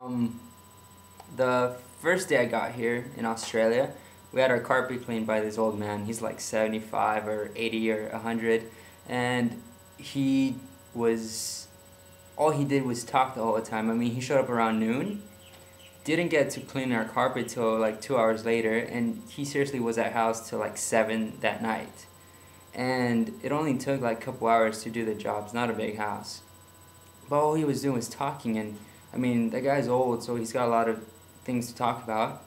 Um, the first day I got here in Australia, we had our carpet cleaned by this old man. He's like 75 or 80 or 100, and he was, all he did was talk the whole time. I mean, he showed up around noon, didn't get to clean our carpet till like 2 hours later, and he seriously was at house till like 7 that night. And it only took like a couple hours to do the job. It's not a big house. But all he was doing was talking, and I mean, that guy's old, so he's got a lot of things to talk about.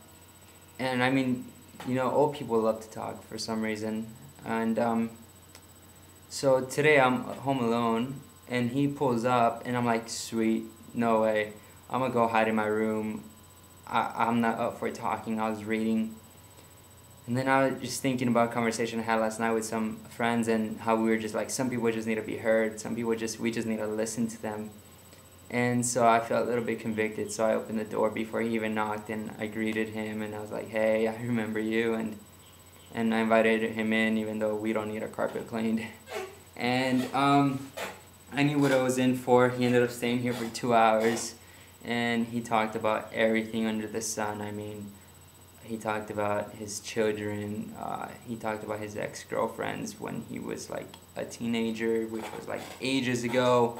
And I mean, old people love to talk for some reason. And so today I'm home alone, and he pulls up, and I'm like, sweet, no way. I'm gonna go hide in my room. I'm not up for talking. I was reading. And then I was just thinking about a conversation I had last night with some friends, and how we were just like, some people just need to be heard. Some people we just need to listen to them. And so I felt a little bit convicted, so I opened the door before he even knocked, and I greeted him, and I was like, hey, I remember you, and I invited him in, even though we don't need our carpet cleaned. And I knew what I was in for. He ended up staying here for 2 hours, and he talked about everything under the sun. I mean, he talked about his children, he talked about his ex-girlfriends when he was like a teenager, which was like ages ago.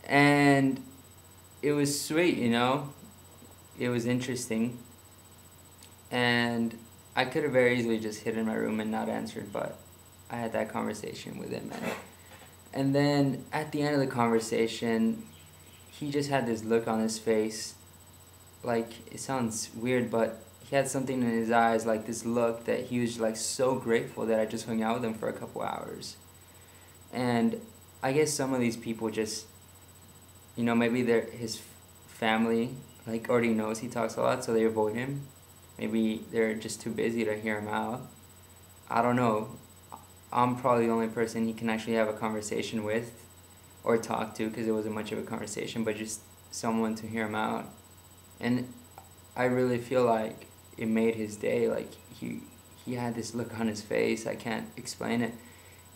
And it was sweet, it was interesting. And I could have very easily just hid in my room and not answered, but I had that conversation with him. And then at the end of the conversation, he just had this look on his face. Like, it sounds weird, but he had something in his eyes, like this look that he was like so grateful that I just hung out with him for a couple hours. And I guess some of these people just, maybe his family like already knows he talks a lot, so they avoid him. Maybe they're just too busy to hear him out. I don't know. I'm probably the only person he can actually have a conversation with or talk to, because it wasn't much of a conversation, but just someone to hear him out. And I really feel like it made his day. Like, he had this look on his face, I can't explain it.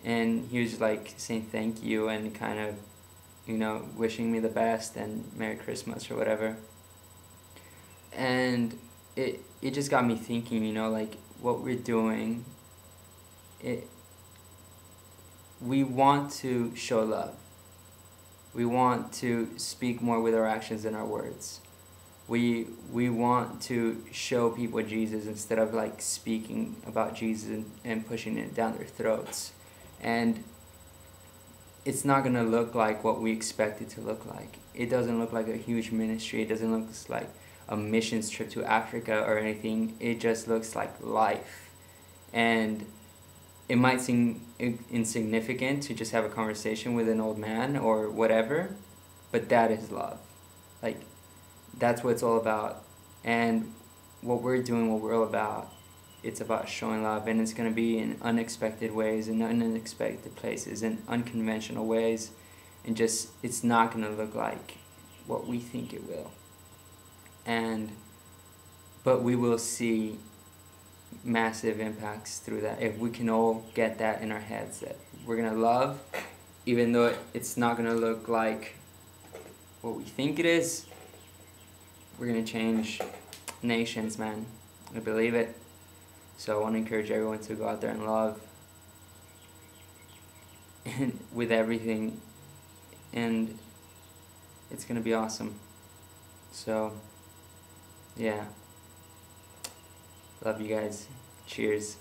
And he was like saying thank you and kind of, wishing me the best and Merry Christmas or whatever. And it just got me thinking, like what we're doing, we want to show love. We want to speak more with our actions than our words. We want to show people Jesus instead of like speaking about Jesus and pushing it down their throats. And it's not going to look like what we expect it to look like. It doesn't look like a huge ministry. It doesn't look like a missions trip to Africa or anything. It just looks like life. And it might seem insignificant to just have a conversation with an old man or whatever, but that is love. Like, that's what it's all about. And what we're doing, what we're all about, it's about showing love, and it's going to be in unexpected ways, in unexpected places, in unconventional ways, and just, it's not going to look like what we think it will. But we will see massive impacts through that if we can all get that in our heads, that we're going to love, even though it's not going to look like what we think it is. We're going to change nations, man. I believe it. So I want to encourage everyone to go out there and love and with everything, and it's going to be awesome. So, yeah. Love you guys. Cheers.